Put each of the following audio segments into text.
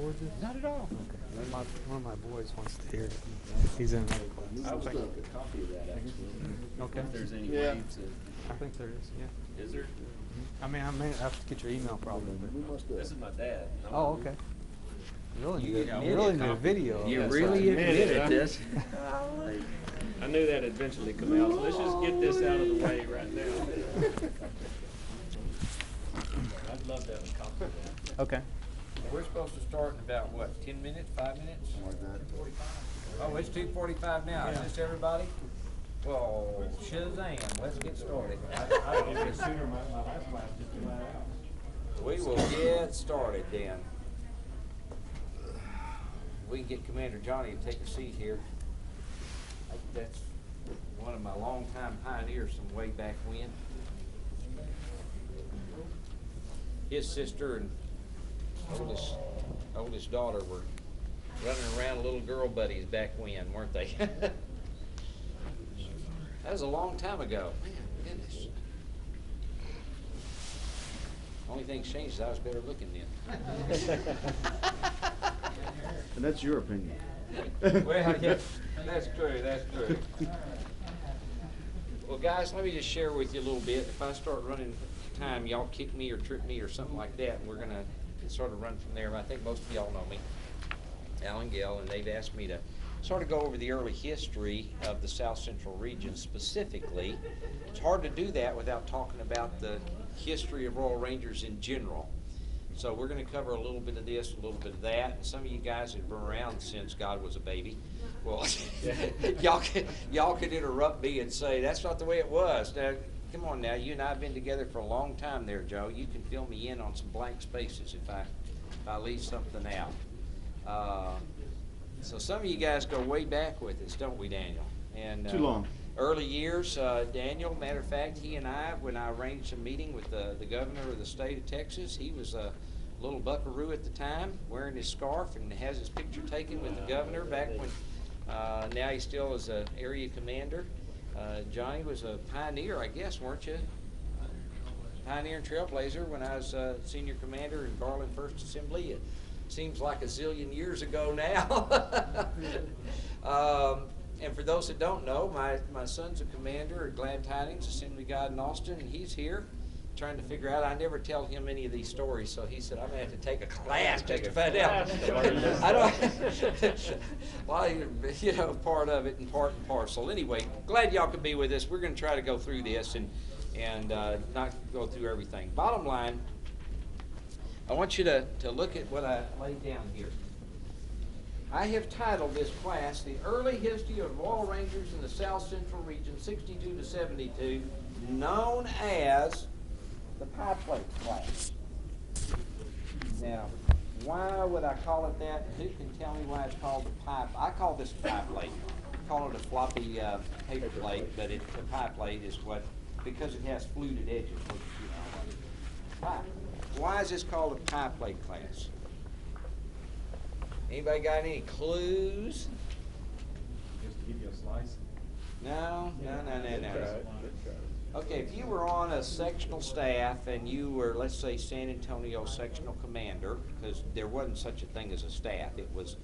Record this? Not at all. Okay. One of my boys wants to hear it. He's in another class. I was going to get a copy of that actually. Okay. If there's any waves. I think there is, yeah. Is there? I mean, I may have to get your email probably. But. This is my dad. Oh, okay. Really new video. You really admitted this. I knew that eventually come out, so let's just get this out of the way right now. I'd love to have a copy of that. Okay. We're supposed to start in about, what, 10 minutes, 5 minutes? Something like that. Oh, it's 2:45 now. Is this everybody? Well, shazam, let's get started. We will get started then. We can get Commander Johnny to take a seat here. That's one of my longtime pioneers from way back when. His sister and oldest daughter were running around little girl buddies back when, weren't they? That was a long time ago. Man, goodness. Only thing changed is I was better looking then. And that's your opinion. Well, yeah, that's true, that's true. Well, guys, let me just share with you a little bit. If I start running time, y'all kick me or trip me or something like that, and we're going to sort of run from there. I think most of y'all know me, Alan Gell, and they've asked me to sort of go over the early history of the South Central region specifically. It's hard to do that without talking about the history of Royal Rangers in general. So we're going to cover a little bit of this, a little bit of that. And some of you guys have been around since God was a baby. Well, y'all could interrupt me and say, that's not the way it was. Now, come on now, you and I have been together for a long time there, Joe. You can fill me in on some blank spaces if I leave something out. So some of you guys go way back with us, don't we, Daniel? And Too long. Early years, Daniel, matter of fact, he and I, when I arranged a meeting with the governor of the state of Texas, he was a little buckaroo at the time, wearing his scarf, and has his picture taken with the governor back when, now he still is an area commander. Johnny was a pioneer, I guess, weren't you? Pioneer and trailblazer when I was senior commander in Garland 1st Assembly. It seems like a zillion years ago now. And for those that don't know, my son's a commander at Glad Tidings Assembly God in Austin, and he's here trying to figure out. I never tell him any of these stories, so he said, I'm going to have to take a class just to find out. I don't, well, you know, part of it and part and parcel. Anyway, glad y'all could be with us. We're going to try to go through this and not go through everything. Bottom line, I want you to look at what I laid down here. I have titled this class, The Early History of Royal Rangers in the South Central Region, 62 to 72, known as the Pie Plate class. Now, why would I call it that? Who can tell me why it's called the pie? I call this a pie plate. I call it a floppy paper plate, but the pie plate is what, because it has fluted edges. Which, you know, pie. Why is this called a pie plate class? Anybody got any clues? Just to give you a slice. No. Okay, if you were on a sectional staff and you were, let's say, San Antonio sectional commander, because there wasn't such a thing as a staff, it was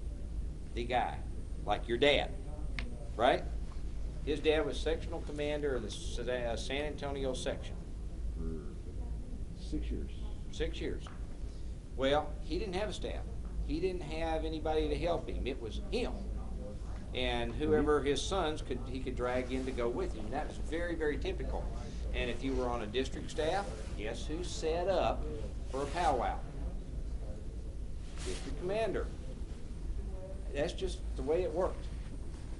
the guy, like your dad, right? His dad was sectional commander of the San Antonio section. For 6 years. 6 years. Well, he didn't have a staff. He didn't have anybody to help him. It was him. And whoever his sons he could drag in to go with him. That was very, very typical. And if you were on a district staff, guess who set up for a powwow? District commander. That's just the way it worked.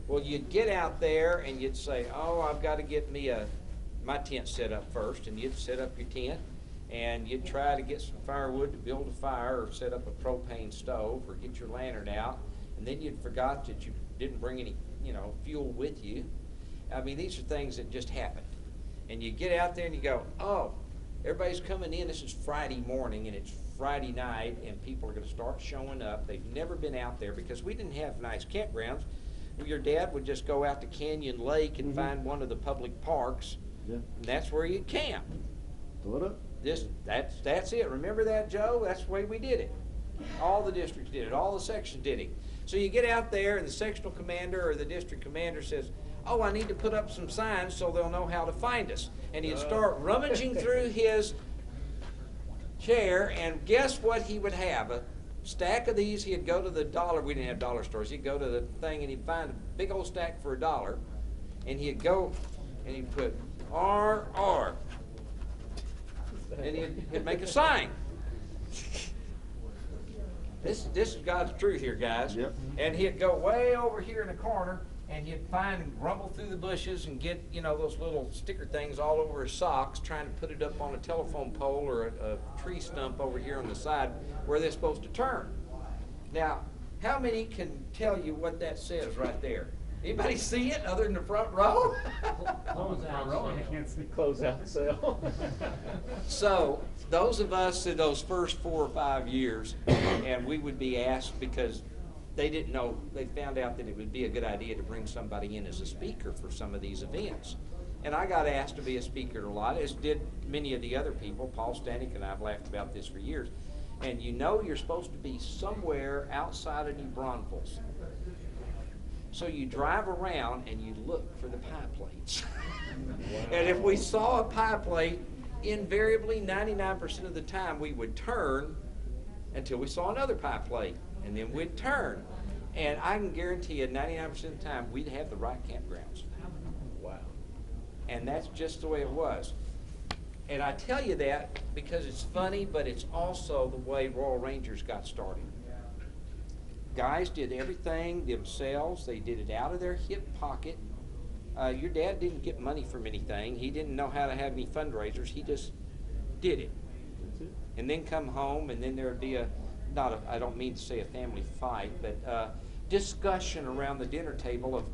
Well, you'd get out there and you'd say, oh, I've got to get me my tent set up first. And you'd set up your tent. and you'd try to get some firewood to build a fire or set up a propane stove or get your lantern out, and then you'd forgot that you didn't bring any, fuel with you. I mean, these are things that just happened. And you get out there and you go, oh, everybody's coming in. This is Friday morning and it's Friday night, and people are going to start showing up. They've never been out there because we didn't have nice campgrounds. Your dad would just go out to Canyon Lake and find one of the public parks, and that's where you'd camp. Fill it up. That's it. Remember that, Joe? That's the way we did it. All the districts did it. All the sections did it. So you get out there, and the sectional commander or the district commander says, oh, I need to put up some signs so they'll know how to find us. And he'd start rummaging through his chair, and guess what he would have? A stack of these. He'd go to the dollar. We didn't have dollar stores. He'd go to the thing, and he'd find a big old stack for $1. And he'd go, and he'd put RR. And he'd make a sign. This is God's truth here, guys. Yep. And he'd go way over here in the corner, and he'd find and rumble through the bushes and get, those little sticker things all over his socks, trying to put it up on a telephone pole or a tree stump over here on the side where they're supposed to turn. Now, how many can tell you what that says right there? Anybody see it other than the front row? Close out sale. So those of us in those first 4 or 5 years, and we would be asked because they didn't know, they found out that it would be a good idea to bring somebody in as a speaker for some of these events. And I got asked to be a speaker a lot, as did many of the other people. Paul Stanek and I have laughed about this for years. And you're supposed to be somewhere outside of New Braunfels. So you drive around and you look for the pie plates. And if we saw a pie plate, invariably 99% of the time we would turn until we saw another pie plate, and then we'd turn. And I can guarantee you 99% of the time we'd have the right campgrounds. Wow. And that's just the way it was. And I tell you that because it's funny, but it's also the way Royal Rangers got started. Guys did everything themselves. They did it out of their hip pocket. Your dad didn't get money from anything. He didn't know how to have any fundraisers. He just did it. And then come home, and then there would be I don't mean to say a family fight, but discussion around the dinner table of,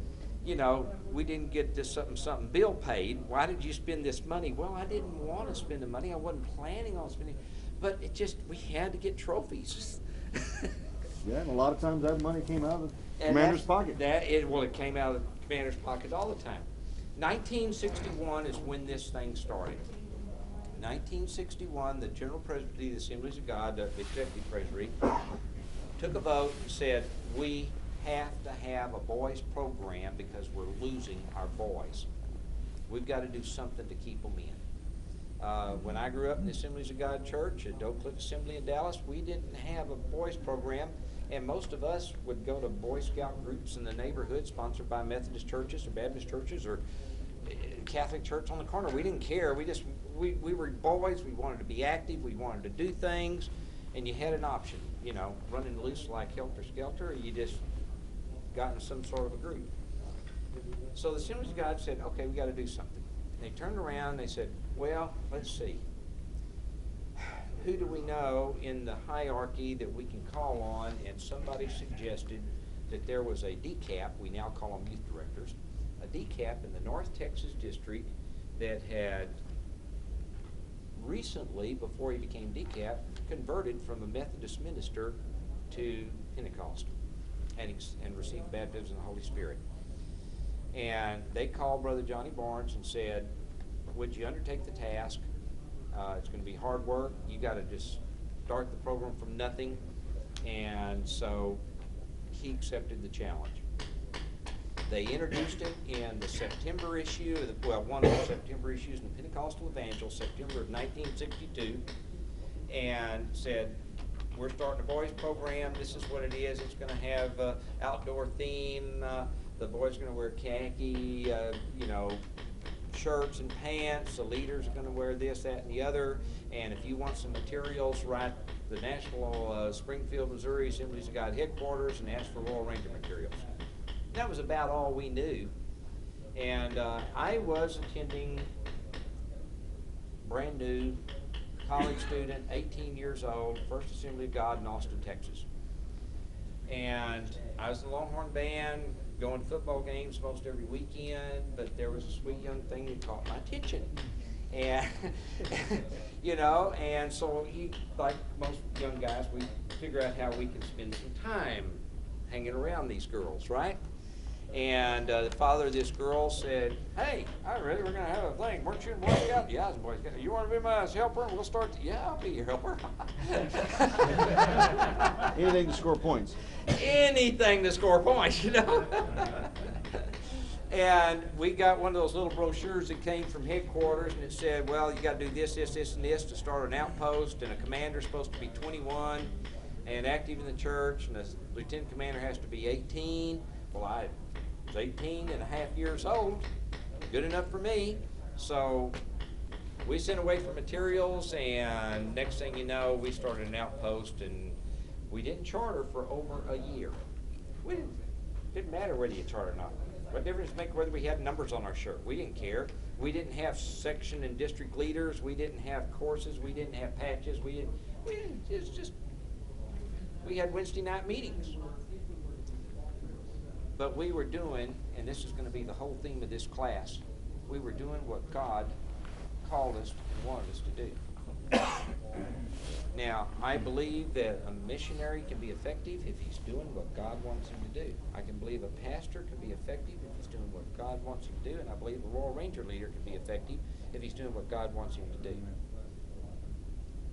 we didn't get this something bill paid. Why did you spend this money? Well, I didn't want to spend the money. I wasn't planning on spending, but we had to get trophies. Yeah, and a lot of times that money came out of the commander's pocket. It came out of the commander's pocket all the time. 1961 is when this thing started. 1961, the General Presbytery of the Assemblies of God, the Executive Presbytery, took a vote and said, we have to have a boys program because we're losing our boys. We've got to do something to keep them in. When I grew up in the Assemblies of God Church at Oak Cliff Assembly in Dallas, we didn't have a boys program, and most of us would go to Boy Scout groups in the neighborhood sponsored by Methodist churches or Baptist churches or Catholic church on the corner. We didn't care. We were boys. We wanted to be active. We wanted to do things, and you had an option, running loose like helter-skelter, or you just got in some sort of a group. So the Assemblies of God said, okay, we got to do something. They turned around and they said, well, let's see. Who do we know in the hierarchy that we can call on? And somebody suggested that there was a DCAP, we now call them youth directors, a DCAP in the North Texas district that had recently, before he became DCAP, converted from a Methodist minister to Pentecost and received baptism in the Holy Spirit. And they called Brother Johnny Barnes and said, would you undertake the task? It's going to be hard work. You got to just start the program from nothing. And so he accepted the challenge. They introduced it in the September issue, one of the September issues in the Pentecostal Evangel, September of 1962, and said, we're starting a boys program. This is what it is. It's going to have outdoor theme. The boys are going to wear khaki, shirts and pants. The leaders are going to wear this, that, and the other. And if you want some materials, write the National Springfield, Missouri Assemblies of God headquarters and ask for Royal Ranger materials. That was about all we knew. And I was attending brand new college student, 18 years old, First Assembly of God in Austin, Texas. And I was in the Longhorn Band, going to football games most every weekend, but there was a sweet young thing that caught my attention. And, you know, and so like most young guys, we figure out how we can spend some time hanging around these girls, right? And the father of this girl said, "Hey, I really we're going to have a thing. Weren't you in Boy Scout?" "Yeah, I was in Boy Scout." "You want to be my helper? We'll start." "Yeah, I'll be your helper." Anything to score points. Anything to score points, you know. And we got one of those little brochures that came from headquarters, and it said, well, you got to do this, this, this, and this to start an outpost, and a commander's supposed to be 21 and active in the church, and a lieutenant commander has to be 18. Well, I was 18 and a half years old, good enough for me. So we sent away for materials, and next thing you know, we started an outpost, and we didn't charter for over a year. Didn't matter whether you charter or not. What difference did it make whether we had numbers on our shirt? We didn't care. We didn't have section and district leaders. We didn't have courses. We didn't have patches. It's just, we had Wednesday night meetings. But we were doing, and this is going to be the whole theme of this class, we were doing what God called us and wanted us to do. Now, I believe that a missionary can be effective if he's doing what God wants him to do. I can believe a pastor can be effective if he's doing what God wants him to do, and I believe a Royal Ranger leader can be effective if he's doing what God wants him to do.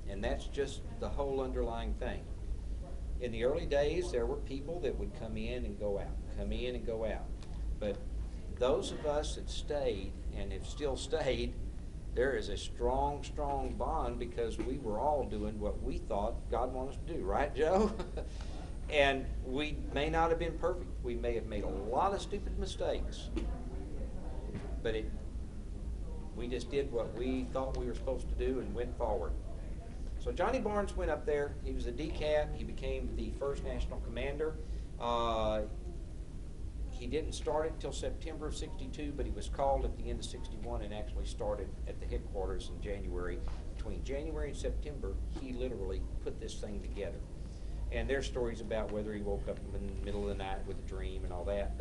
And that's just the whole underlying thing. In the early days, there were people that would come in and go out, come in and go out. But those of us that stayed and have still stayed, there is a strong, strong bond because we were all doing what we thought God wanted us to do. Right, Joe? And we may not have been perfect. We may have made a lot of stupid mistakes. But we just did what we thought we were supposed to do and went forward. So Johnny Barnes went up there. He was a DCAT. He became the first national commander. He didn't start it until September of '62, but he was called at the end of '61 and actually started at the headquarters in January. Between January and September, he literally put this thing together. And there's stories about whether he woke up in the middle of the night with a dream and all that.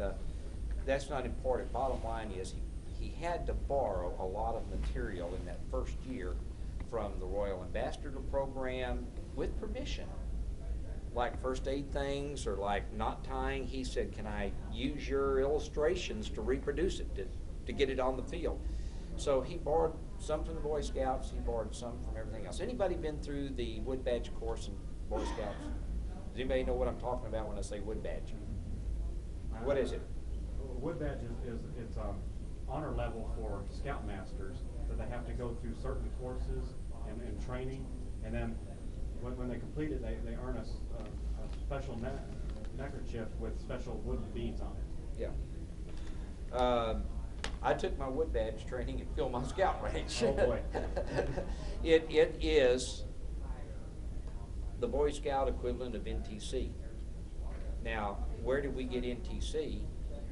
That's not important. Bottom line is he had to borrow a lot of material in that first year from the Royal Ambassador Program with permission. Like first aid things or like knot tying, he said, can I use your illustrations to reproduce it, to get it on the field? So he borrowed some from the Boy Scouts, he borrowed some from everything else. Anybody been through the Wood Badge course in Boy Scouts? Does anybody know what I'm talking about when I say Wood Badge? What is it? Wood Badge it's honor level for Scoutmasters that they have to go through certain courses and training, and then when they complete it, they earn a special neckerchief with special wooden beads on it. Yeah. I took my Wood Badge training at Philmont Scout Ranch. Oh boy. It is the Boy Scout equivalent of NTC. Now, where did we get NTC?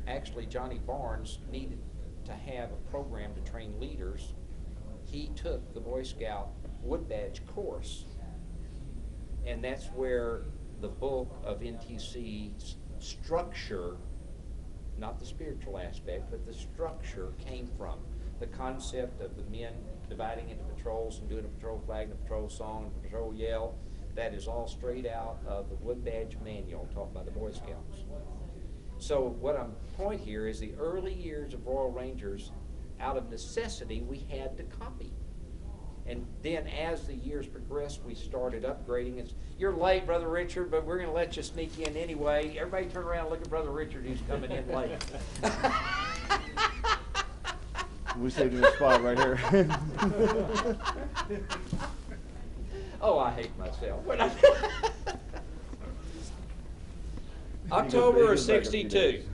Actually, Johnny Barnes needed to have a program to train leaders. He took the Boy Scout Wood Badge course, and that's where the bulk of NTC's structure, not the spiritual aspect, but the structure came from. The concept of the men dividing into patrols and doing a patrol flag and a patrol song and a patrol yell, that is all straight out of the Wood Badge manual taught by the Boy Scouts. So what I'm point here is the early years of Royal Rangers, out of necessity, we had to copy. And then as the years progressed, we started upgrading. You're late, Brother Richard, but we're going to let you sneak in anyway. Everybody turn around and look at Brother Richard, who's coming in late. We saved him a spot right here. Oh, I hate myself. October of '62,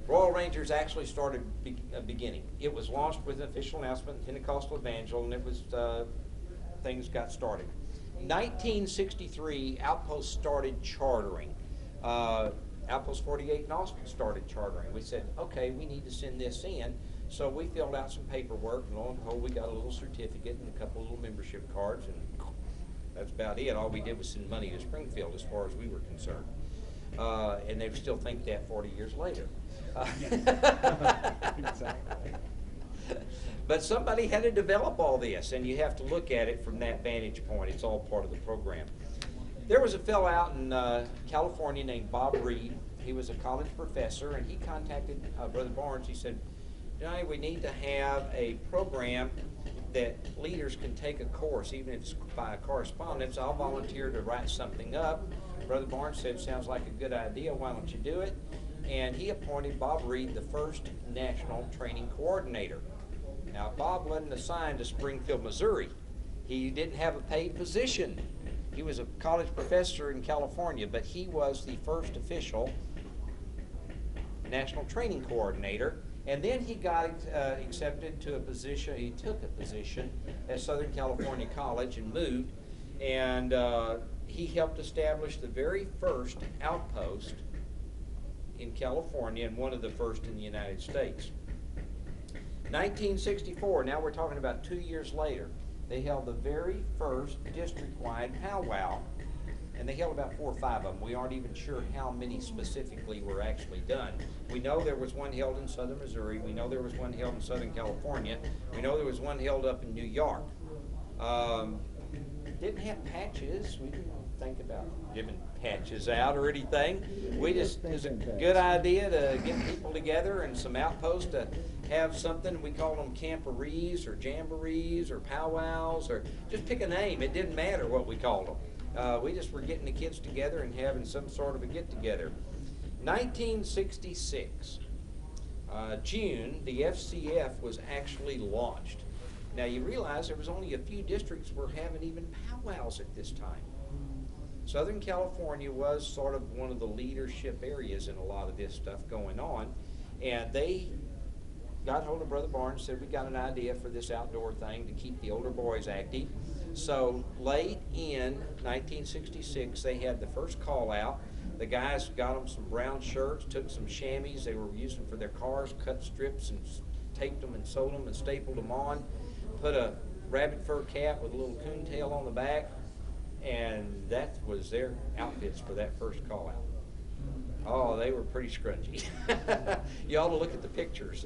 Royal Rangers actually started beginning. It was launched with an official announcement, Pentecostal Evangel, and it was things got started. 1963, Outpost started chartering. Outpost 48 in Austin started chartering. We said, okay, we need to send this in. So we filled out some paperwork, and lo and behold, we got a little certificate and a couple of little membership cards, and that's about it. All we did was send money to Springfield as far as we were concerned. And they still think that 40 years later. But somebody had to develop all this, and you have to look at it from that vantage point. It's all part of the program. There was a fellow out in California named Bob Reed. He was a college professor, and he contacted Brother Barnes. He said, Johnny, we need to have a program that leaders can take a course, even if it's by correspondence. I'll volunteer to write something up. Brother Barnes said, sounds like a good idea, why don't you do it? And he appointed Bob Reed the first national training coordinator. Now, Bob wasn't assigned to Springfield, Missouri. He didn't have a paid position. He was a college professor in California, but he was the first official national training coordinator. And then he got accepted to a position, he took a position at Southern California College and moved, and he helped establish the very first outpost in California and one of the first in the United States. 1964, now we're talking about 2 years later, they held the very first district-wide powwow, and they held about 4 or 5 of them. We aren't even sure how many specifically were actually done. We know there was one held in southern Missouri. We know there was one held in Southern California. We know there was one held up in New York. Didn't have patches. We didn't think about giving patches out or anything. We just, it was a good idea to get people together and some outposts to have something. We called them camporees or jamborees or powwows, or just pick a name. It didn't matter what we called them. We just were getting the kids together and having some sort of a get-together. 1966, June, the FCF was actually launched. Now you realize there was only a few districts were having even powwows at this time. Southern California was sort of one of the leadership areas in a lot of this stuff going on, and they got hold of Brother Barnes, said, we got an idea for this outdoor thing to keep the older boys active. So late in 1966, they had the first call out. The guys got them some brown shirts, took some chamois they were using for their cars, cut strips and taped them and sewed them and stapled them on, put a rabbit fur cap with a little coontail on the back, and that was their outfits for that first call out. Oh, they were pretty scrunchy. You ought to look at the pictures.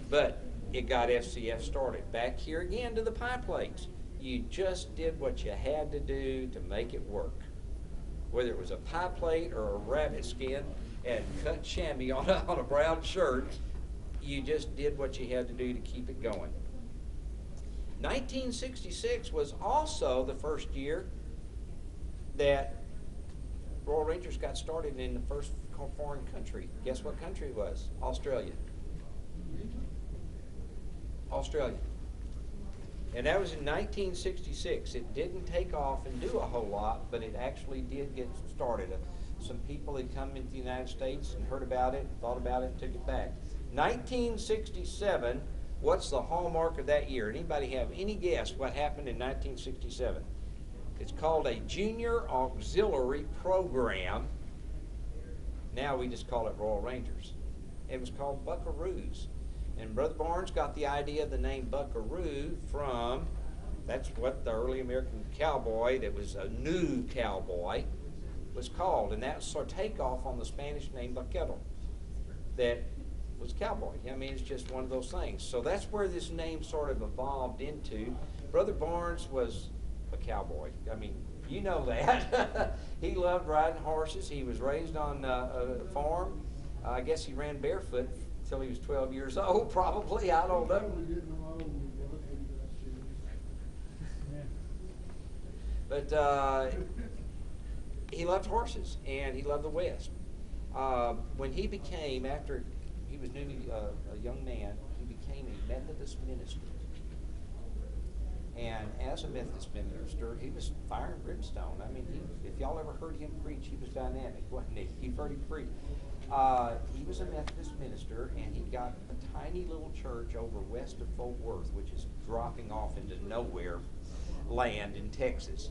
But it got FCF started. Back here again to the pie plates. You just did what you had to do to make it work. Whether it was a pie plate or a rabbit skin and cut chamois on a brown shirt, you just did what you had to do to keep it going. 1966 was also the first year that Royal Rangers got started in the first foreign country. Guess what country it was? Australia. Australia. And that was in 1966. It didn't take off and do a whole lot, but it actually did get started. Some people had come into the United States and heard about it, thought about it, and took it back. 1967, what's the hallmark of that year? Anybody have any guess what happened in 1967? It's called a Junior Auxiliary Program. Now we just call it Royal Rangers. It was called Buckaroos. And Brother Barnes got the idea of the name Buckaroo from, that's what the early American cowboy that was a new cowboy was called. And that was sort of takeoff on the Spanish name Vaquero, that was cowboy. I mean, it's just one of those things. So that's where this name sort of evolved into. Brother Barnes was a cowboy. I mean, you know that. He loved riding horses. He was raised on a farm. I guess he ran barefoot until he was 12 years old, probably. I don't know. But he loved horses, and he loved the West. When he became, after he was newly a young man, he became a Methodist minister. And as a Methodist minister, he was fire and brimstone. I mean, if y'all ever heard him preach, he was dynamic, wasn't he? You've heard him preach. He was a Methodist minister, and he got a tiny little church over west of Fort Worth, which is dropping off into nowhere land in Texas.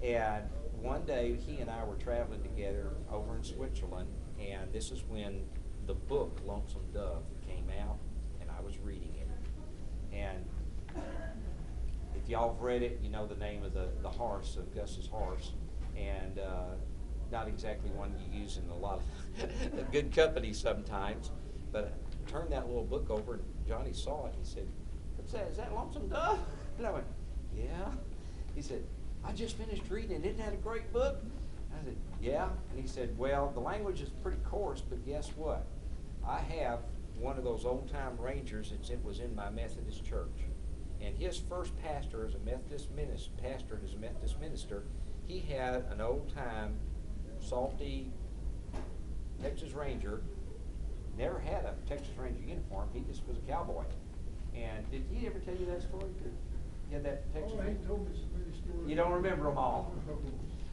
And one day, he and I were traveling together over in Switzerland, and this is when the book Lonesome Dove came out, and I was reading it. And if y'all have read it, you know the name of the horse, of Gus's horse, and not exactly one you use in a lot of good company sometimes, but I turned that little book over and Johnny saw it and he said, "What's that? Is that Lonesome Dove?" And I went, "Yeah." He said, "I just finished reading it. Isn't that a great book?" I said, "Yeah." And he said, "Well, the language is pretty coarse, but guess what? I have one of those old-time Rangers that was in my Methodist church. And his first pastor as a Methodist minister, he had an old-time, salty Texas Ranger. Never had a Texas Ranger uniform. He just was a cowboy. And did he ever tell you that story? He had that Texas Ranger? He told me some many stories. You don't remember them all.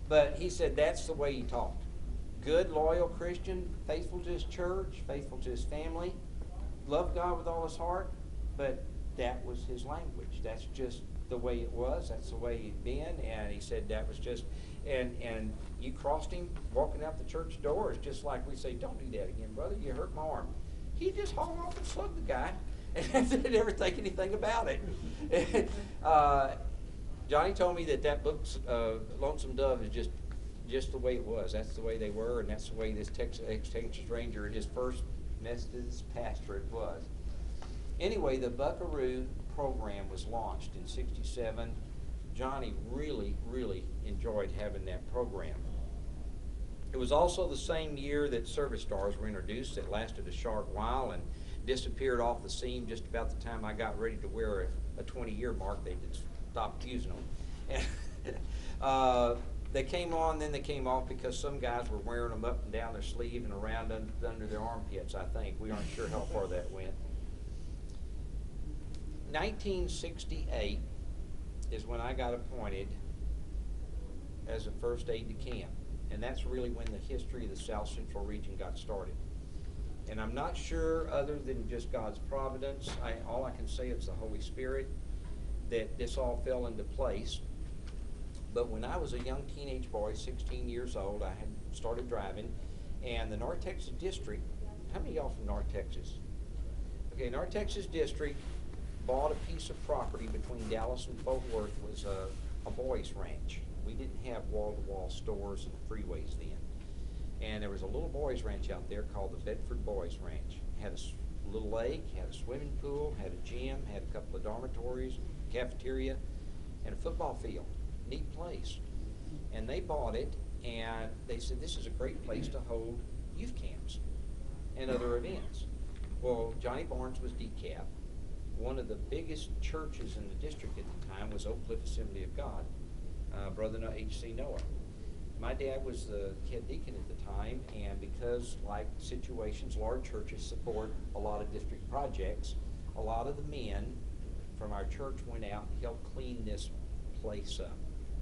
But he said that's the way he talked. Good, loyal Christian, faithful to his church, faithful to his family, loved God with all his heart, but that was his language. That's just the way it was. That's the way he'd been. And he said that was just, and you crossed him walking out the church doors, just like we say, "Don't do that again, brother. You hurt my arm." He just hauled off and slugged the guy and didn't ever think anything about it. Johnny told me that book, Lonesome Dove, is just the way it was. That's the way they were, and that's the way this Texas Ranger in his first Methodist pastorate was. Anyway, the Buckaroo program was launched in '67. Johnny really, really enjoyed having that program. It was also the same year that service stars were introduced. That lasted a short while and disappeared off the scene just about the time I got ready to wear a 20-year mark. They just stopped using them. And they came on, then they came off because some guys were wearing them up and down their sleeve and around under their armpits, I think. We aren't sure how far that went. 1968 is when I got appointed as a first aide de camp. And that's really when the history of the South Central region got started. And I'm not sure, other than just God's providence, all I can say is the Holy Spirit, that this all fell into place. But when I was a young teenage boy, 16 years old, I had started driving, and the North Texas District, how many of y'all from North Texas? Okay, North Texas District bought a piece of property between Dallas and Fort Worth. Was a boys' ranch. We didn't have wall-to-wall stores and freeways then. And there was a little boys' ranch out there called the Bedford Boys Ranch. Had a little lake, had a swimming pool, had a gym, had a couple of dormitories, cafeteria, and a football field. Neat place. And they bought it, and they said this is a great place to hold youth camps and other events. Well, Johnny Barnes was decap. One of the biggest churches in the district at the time was Oak Cliff Assembly of God, Brother H.C. Noah. My dad was the head deacon at the time, and because, like situations, large churches support a lot of district projects, a lot of the men from our church went out and helped clean this place up.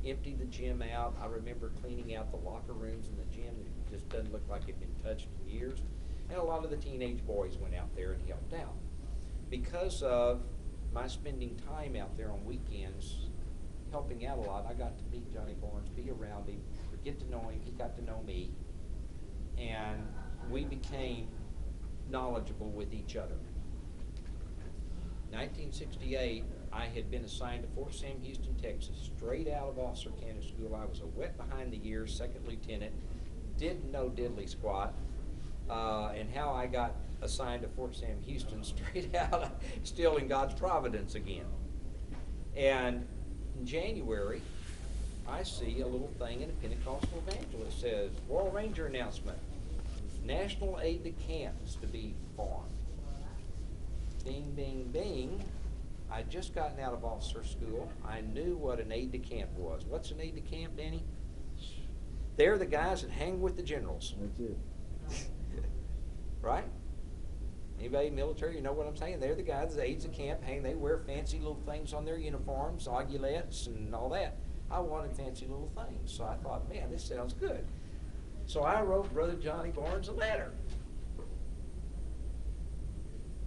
Emptied the gym out. I remember cleaning out the locker rooms in the gym. It just doesn't look like it had been touched in years. And a lot of the teenage boys went out there and helped out. Because of my spending time out there on weekends, helping out a lot, I got to meet Johnny Barnes, be around him, get to know him. He got to know me. And we became knowledgeable with each other. 1968, I had been assigned to Fort Sam Houston, Texas, straight out of Officer Candidate School. I was a wet behind the ears second lieutenant, didn't know diddly squat, and how I got assigned to Fort Sam Houston straight out, still in God's providence again. And in January, I see a little thing in a Pentecostal evangelist says, Royal Ranger announcement, National Aid to Camp is to be formed. Bing, bing, bing. I'd just gotten out of officer school. I knew what an aide de camp was. What's an aide de camp, Danny? They're the guys that hang with the generals. That's it. Right? Anybody in the military, you know what I'm saying? They're the guys, the aides de camp, hang. They wear fancy little things on their uniforms, aiguillettes and all that. I wanted fancy little things. So I thought, man, this sounds good. So I wrote Brother Johnny Barnes a letter.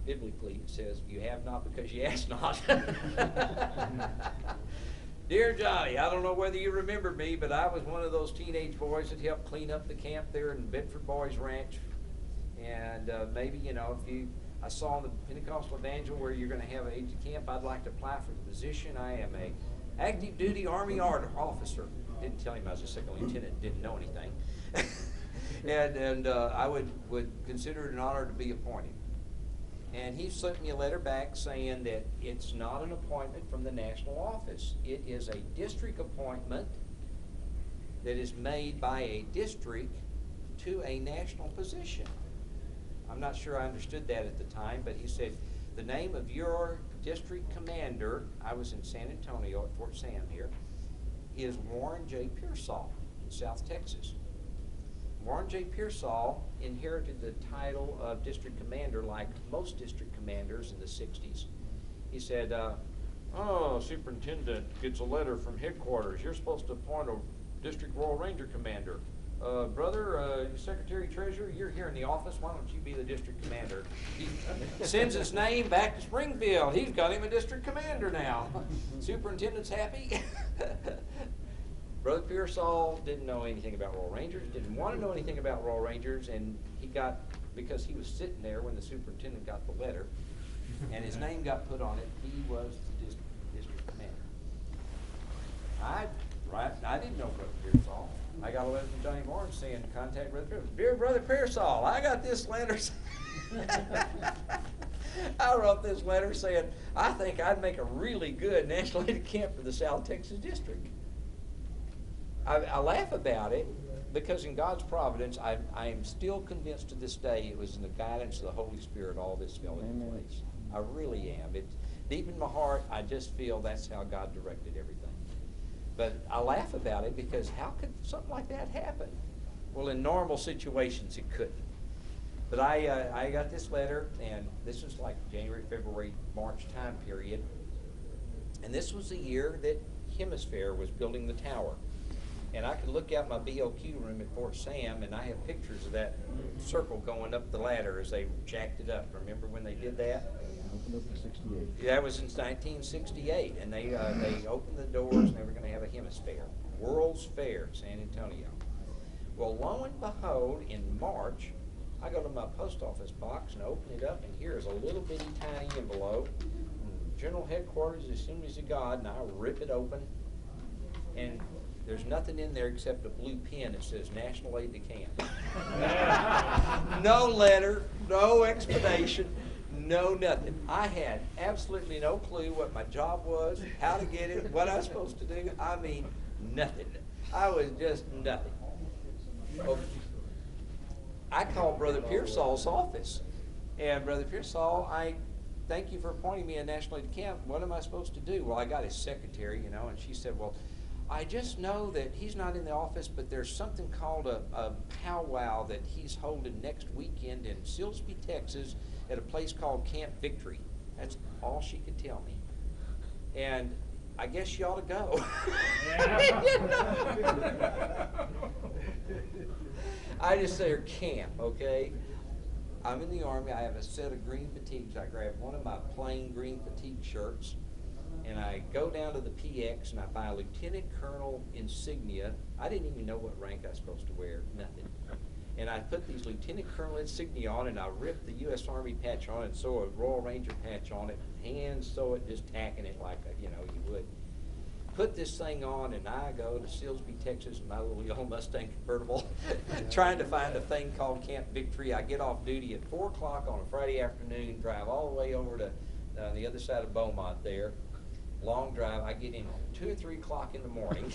Biblically, it says, you have not because you ask not. Dear Johnny, I don't know whether you remember me, but I was one of those teenage boys that helped clean up the camp there in Bedford Boys Ranch. And maybe, you know, I saw in the Pentecostal Evangel where you're going to have an aide de camp. I'd like to apply for the position. I am a active duty Army officer. Didn't tell him I was a second lieutenant, didn't know anything. and I would consider it an honor to be appointed. And he sent me a letter back saying that it's not an appointment from the national office. It is a district appointment that is made by a district to a national position. I'm not sure I understood that at the time, but he said, the name of your district commander, I was in San Antonio at Fort Sam here, is Warren J. Pearsall in South Texas. Warren J. Pearsall inherited the title of district commander like most district commanders in the 60s. He said, oh, superintendent gets a letter from headquarters. You're supposed to appoint a district Royal Ranger commander. Brother, secretary treasurer, you're here in the office. Why don't you be the district commander? He sends his name back to Springfield. He's got him a district commander now. Superintendent's happy. Brother Pearsall didn't know anything about Royal Rangers, didn't want to know anything about Royal Rangers, and he got, because he was sitting there when the superintendent got the letter, and his name got put on it, he was the district commander. I didn't know Brother Pearsall. I got a letter from Johnny Moore saying, contact Brother Pearsall. Dear Brother Pearsall, I got this letter. I wrote this letter saying, I think I'd make a really good national aide camp for the South Texas district. I laugh about it because in God's providence, I am still convinced to this day it was in the guidance of the Holy Spirit all this fell into place. I really am. Deep in my heart, I just feel that's how God directed everything. But I laugh about it because how could something like that happen? Well, in normal situations, it couldn't. But I got this letter, and this was like January, February, March time period. And this was the year that Hemisphere was building the tower. And I could look out my BOQ room at Fort Sam, and I have pictures of that circle going up the ladder as they jacked it up. Remember when they did that? Opened up in 68. That was in 1968, and they opened the doors, and they were going to have a Hemisphere, World's Fair, San Antonio. Well, lo and behold, in March, I go to my post office box and open it up, and here's a little bitty tiny envelope. General Headquarters, Assemblies of God, and I rip it open, and there's nothing in there except a blue pen that says National Aide de Camp. No letter, no explanation, no nothing. I had absolutely no clue what my job was, how to get it, what I was supposed to do. I mean, nothing. I was just nothing. Well, I called Brother Pearsall's office, and Brother Pearsall, I thank you for appointing me a National Aide de Camp. What am I supposed to do? Well, I got his secretary, you know, and she said, well, I just know that he's not in the office, but there's something called a powwow that he's holding next weekend in Silsbee, Texas, at a place called Camp Victory. That's all she could tell me. And I guess you ought to go. I just say camp, okay? I'm in the Army. I have a set of green fatigues. I grab one of my plain green fatigue shirts, and I go down to the PX and I buy a lieutenant colonel insignia. I didn't even know what rank I was supposed to wear, nothing. And I put these lieutenant colonel insignia on, and I rip the U.S. Army patch on it, and sew a Royal Ranger patch on it, hand sew it, just tacking it like you would. Put this thing on, and I go to Silsbee, Texas, in my little yellow Mustang convertible, trying to find a thing called Camp Victory. I get off duty at 4 o'clock on a Friday afternoon, drive all the way over to the other side of Beaumont there. Long drive. I get in at 2 or 3 o'clock in the morning.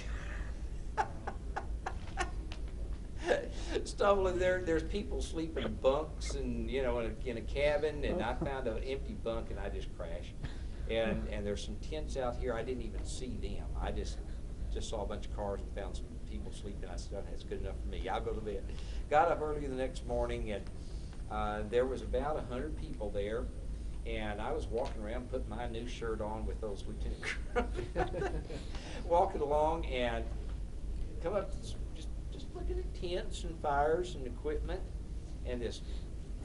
Stumbling there, there's people sleeping in bunks and in a cabin, and I found an empty bunk and I just crashed. And there's some tents out here. I didn't even see them. I just saw a bunch of cars and found some people sleeping. I said, that's good enough for me. I'll go to bed. Got up early the next morning, and there was about 100 people there. And I was walking around, putting my new shirt on with those lieutenant colonels. Walking along and come up, just looking at tents and fires and equipment. And this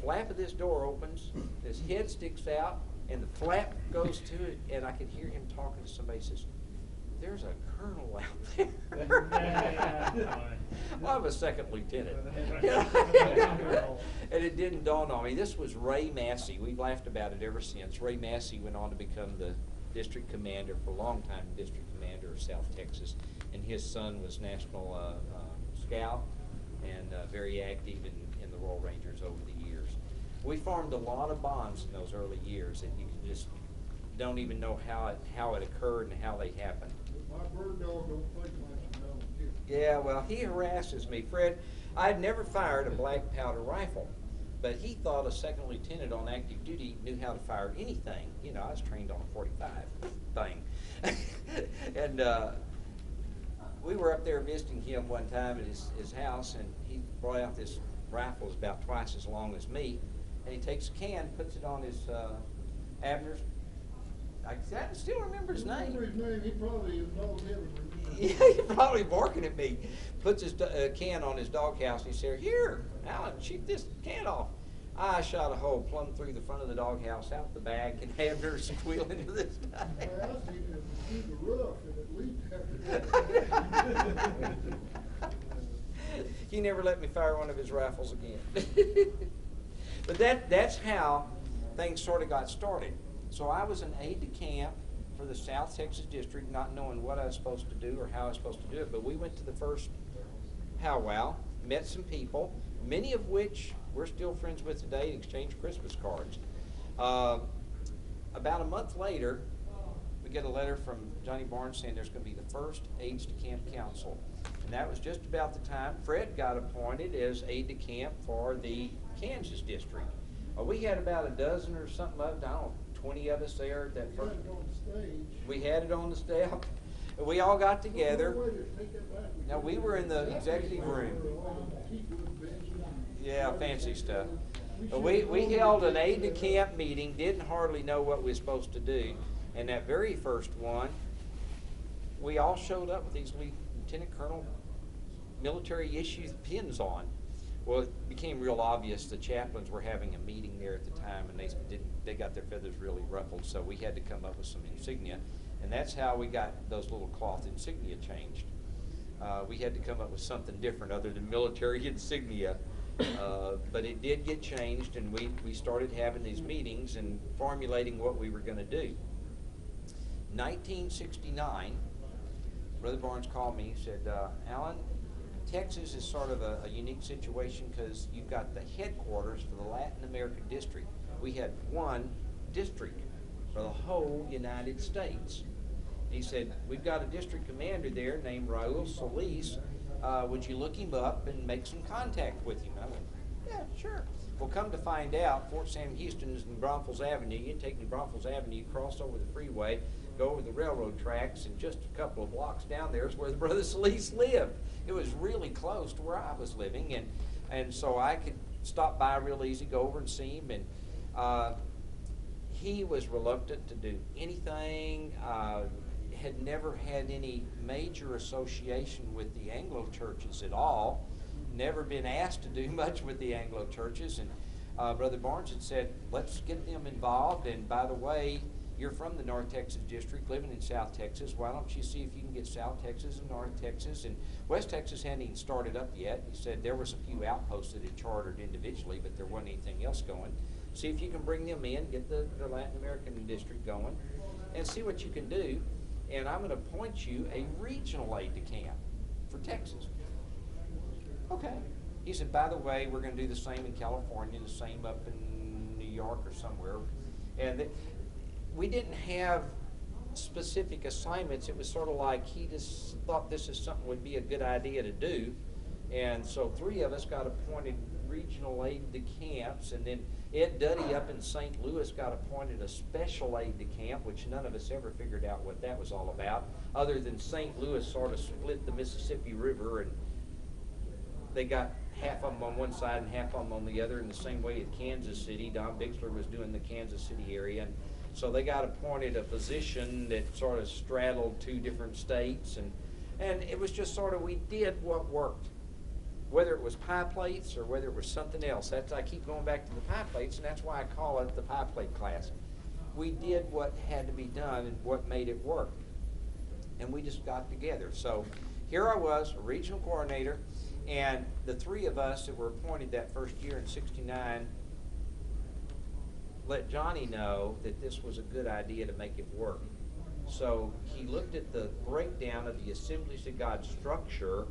flap of this door opens, this head sticks out, and the flap goes to it, and I could hear him talking to somebody. He says, there's a colonel out there. Well, I'm a second lieutenant. And it didn't dawn on me. This was Ray Massey. We've laughed about it ever since. Ray Massey went on to become the district commander, for a long time, district commander of South Texas. And his son was National Scout and very active in the Royal Rangers over the years. We formed a lot of bonds in those early years that you can just don't even know how it occurred and how they happened. My bird dog don't play much now. Yeah, well, he harasses me. Fred, I'd never fired a black powder rifle, but he thought a second lieutenant on active duty knew how to fire anything. You know, I was trained on a 45 thing. And we were up there visiting him one time at his house, and he brought out this rifle that's about twice as long as me, and he takes a can, puts it on his Abner's. I still remember his name. He probably is dog heaven. Yeah, he's probably barking at me. Puts his can on his doghouse, and he said, "Here, Alan, shoot this can off." I shot a hole plumb through the front of the doghouse, out the back, and Abner squealed into the sky. I asked him to shoot the roof, and at least He never let me fire one of his rifles again. But that's how things sort of got started. So I was an aide-de-camp for the South Texas District, not knowing what I was supposed to do or how I was supposed to do it. But we went to the first powwow, met some people, many of which we're still friends with today, and exchanged Christmas cards. About a month later, we get a letter from Johnny Barnes saying there's going to be the first aides-de-camp council. And that was just about the time Fred got appointed as aide-de-camp for the Kansas district. We had about a dozen or something of them, I don't know, 20 of us there. That first, we had it on the stage. We all got together. Now we were in the executive room. Yeah, fancy stuff. We held an aide-de-camp meeting, didn't hardly know what we were supposed to do. And that very first one, we all showed up with these Lieutenant Colonel military issue pins on. Well, it became real obvious the chaplains were having a meeting there at the time, and they got their feathers really ruffled, so we had to come up with some insignia, and that's how we got those little cloth insignia changed. We had to come up with something different other than military insignia, but it did get changed, and we started having these meetings and formulating what we were going to do. 1969, Brother Barnes called me. He said, "Alan, Texas is sort of a unique situation because you've got the headquarters for the Latin American district. We had one district for the whole United States." He said, "We've got a district commander there named Raul Solis. Would you look him up and make some contact with him?" I went, "Yeah, sure." Well, come to find out, Fort Sam Houston is in Braunfels Avenue. You take New Braunfels Avenue, cross over the freeway, go over the railroad tracks, and just a couple of blocks down there is where the Brother Solis lived. It was really close to where I was living, and so I could stop by real easy, go over and see him. And he was reluctant to do anything, had never had any major association with the Anglo churches at all, never been asked to do much with the Anglo churches. And Brother Barnes had said, "Let's get them involved, and by the way, you're from the North Texas district, living in South Texas. Why don't you see if you can get South Texas and North Texas?" And West Texas hadn't even started up yet. He said there was a few outposts that had chartered individually, but there wasn't anything else going. See if you can bring them in, get the Latin American district going, and see what you can do. And I'm going to appoint you a regional aide-de-camp for Texas. Okay. He said, "By the way, we're going to do the same in California, the same up in New York or somewhere." And we didn't have specific assignments. It was sort of like he just thought this is something would be a good idea to do. And so 3 of us got appointed regional aide-de-camps, and then Ed Duddy up in St. Louis got appointed a special aide-de-camp, which none of us ever figured out what that was all about, other than St. Louis sort of split the Mississippi River, and they got half of them on one side and half of them on the other, in the same way at Kansas City. Don Bixler was doing the Kansas City area, and so they got appointed a position that sort of straddled 2 different states, and it was just sort of, we did what worked. Whether it was pie plates or whether it was something else. I keep going back to the pie plates, and that's why I call it the pie plate class. We did what had to be done and what made it work. And we just got together. So here I was, a regional coordinator, And the three of us that were appointed that first year in '69 let Johnny know that this was a good idea to make it work. So he looked at the breakdown of the Assemblies of God structure,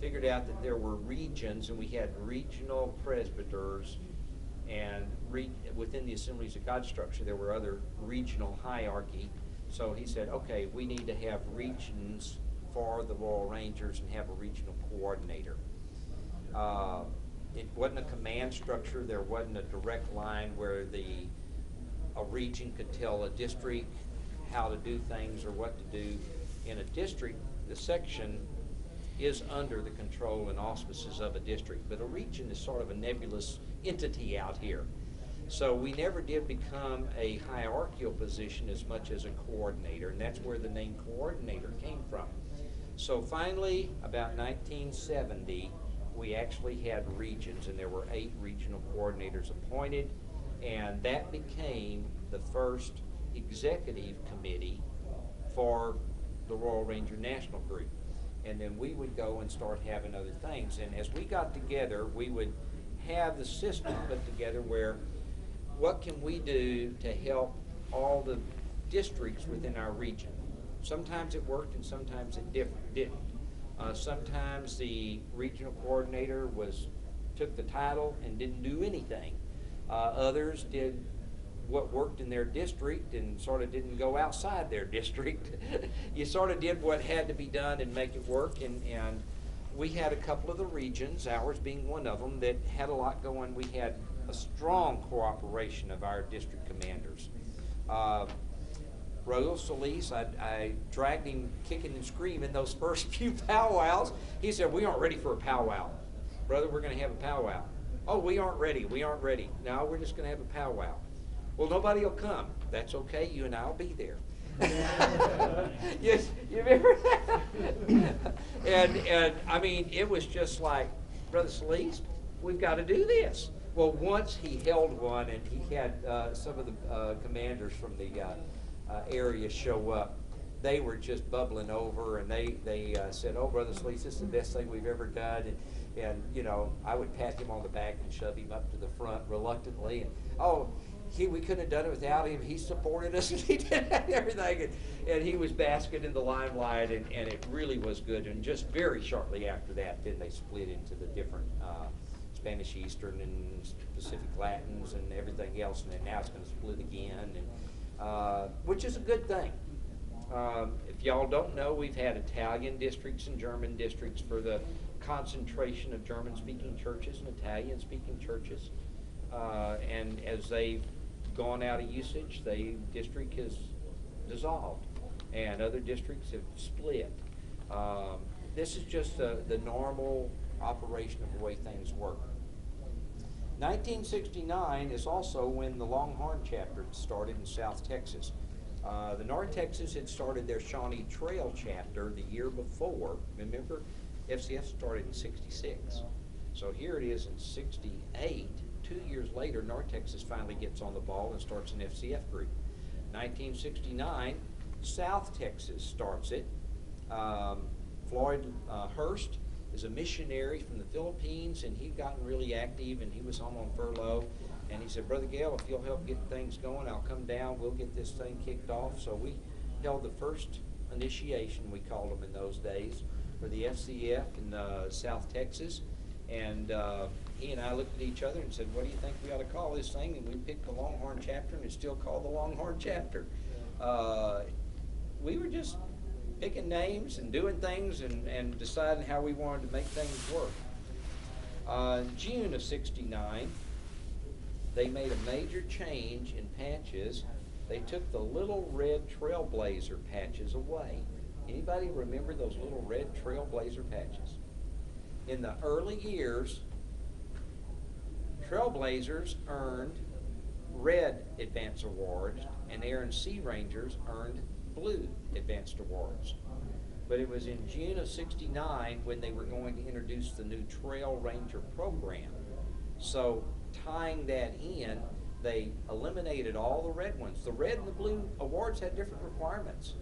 figured out that there were regions, and we had regional presbyters, and within the Assemblies of God structure there were other regional hierarchy. So he said, okay, we need to have regions for the Royal Rangers and have a regional coordinator. It wasn't a command structure. There wasn't a direct line where a region could tell a district how to do things or what to do. In a district, the section is under the control and auspices of a district, but a region is sort of a nebulous entity out here. So we never did become a hierarchical position as much as a coordinator, and that's where the name coordinator came from. So finally, about 1970, we actually had regions, and there were 8 regional coordinators appointed, and that became the first executive committee for the Royal Ranger National Group. And then we would go and start having other things. And as we got together, we would have the system put together where, what can we do to help all the districts within our region? Sometimes it worked and sometimes it didn't. Sometimes the regional coordinator took the title and didn't do anything. Others did what worked in their district and sort of didn't go outside their district. You sort of did what had to be done and make it work, and we had a couple of the regions, ours being one of them, that had a lot going. We had a strong cooperation of our district commanders. Royal Solis, I dragged him kicking and screaming those first few powwows. He said, we aren't ready for a powwow. Brother, we're going to have a powwow. Oh, we aren't ready. We aren't ready. No, we're just going to have a powwow. Well, nobody will come. That's okay. You and I will be there. Yes, you remember that? and I mean, it was just like, Brother Solis, we've got to do this. Well, once he held one, and he had some of the commanders from the area show up, they were just bubbling over, and they said, oh, Brother Solis, this is the best thing we've ever done. And you know, I would pat him on the back and shove him up to the front reluctantly. And we couldn't have done it without him. He supported us, and he did everything. And he was basking in the limelight, and it really was good. And just very shortly after that, then they split into the different Spanish Eastern and Pacific Latins and everything else. And then now it's going to split again, and which is a good thing. If y'all don't know, we've had Italian districts and German districts for the concentration of German-speaking churches and Italian-speaking churches. And as they've gone out of usage, the district has dissolved, and other districts have split. This is just the normal operation of the way things work. 1969 is also when the Longhorn chapter started in South Texas. The North Texas had started their Shawnee Trail chapter the year before. Remember, FCF started in '66. So here it is in '68. 2 years later, North Texas finally gets on the ball and starts an FCF group. 1969, South Texas starts it. Floyd Hurst is a missionary from the Philippines, and he'd gotten really active, and he was home on furlough. And he said, Brother Gell, if you'll help get things going, I'll come down, we'll get this thing kicked off. So we held the first initiation, we called them in those days, for the FCF in South Texas. And he and I looked at each other and said, what do you think we ought to call this thing? And we picked the Longhorn chapter, and it's still called the Longhorn chapter. We were just picking names and doing things and deciding how we wanted to make things work. In June of '69, they made a major change in patches. They took the little red Trailblazer patches away. Anybody remember those little red Trailblazer patches? In the early years, Trailblazers earned red advance awards, and Air and Sea Rangers earned blue advanced awards. But it was in June of '69 when they were going to introduce the new Trail Ranger program. So tying that in, they eliminated all the red ones. The red and the blue awards had different requirements.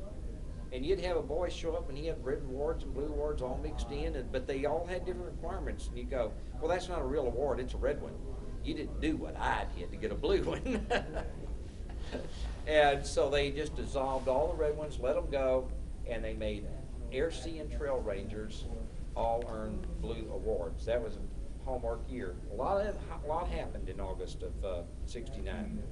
And you'd have a boy show up and he had red awards and blue awards all mixed in, but they all had different requirements. And you go, well, that's not a real award, it's a red one. You didn't do what I did to get a blue one. And so they just dissolved all the red ones, let them go, and they made Air, Sea, and Trail Rangers all earn blue awards. That was a hallmark year. A lot happened in August of '69.